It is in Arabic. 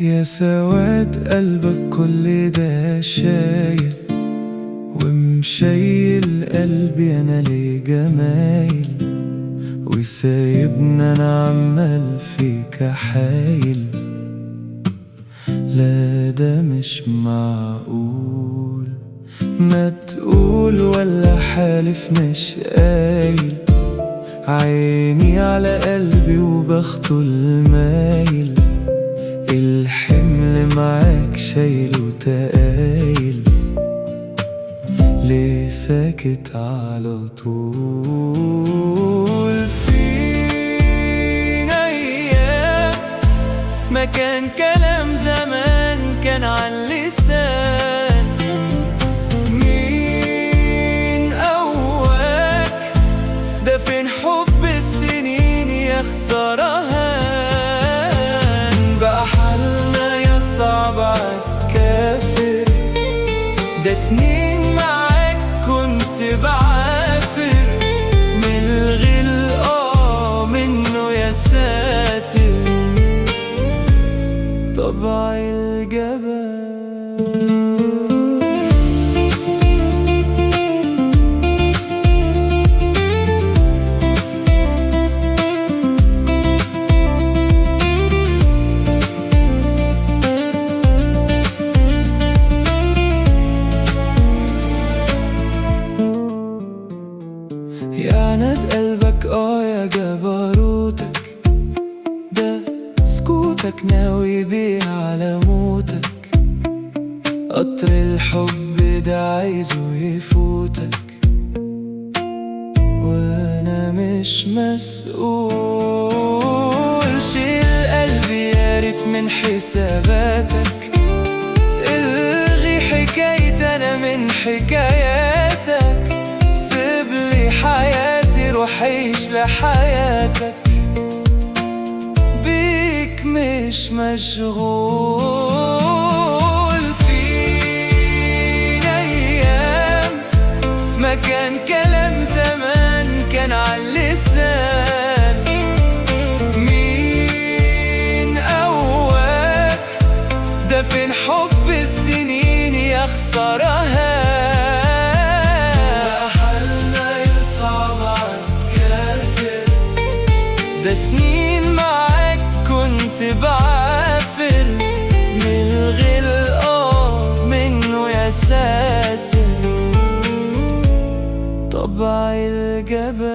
يا سواد قلبك كل ده شايل، ومشيل قلبي انا ليه جمايل، وسايبنا انا عمال فيك حايل. لا ده مش معقول، ما تقول ولا حالف مش قايل. عيني على قلبي وبخته المايل، الحمل معاك شايل وتقايل. ليه ساكت على طول؟ فينا أيام ما كان كلام زمان كان عن لسان. مين قواك؟ ده فين حب السنين يا خسارها؟ بقى حالنا يا صعب عالكافر، ده سنين معاك كنت بعافر. من الغل منه يا ساتر، طبع الجبل. يا عناد قلبك يا جبروتك، ده سكوتك ناوي بيه على موتك. قطر الحب ده عايزه يفوتك، وانا مش مسؤول. شيل قلبي يا ريت من حساباتك، الغي حكاية انا من حكاياتك. سيبلي حياتي روح عيش لحياتك، بيك مش مشغول. فينا أيام ما كان كلام زمان كان عاللسان. مين قواك؟ ده فين حب السنين يا خسارها؟ ده سنين معاك كنت بعافر. من الغل منه يا ساتر، طبع الجبل.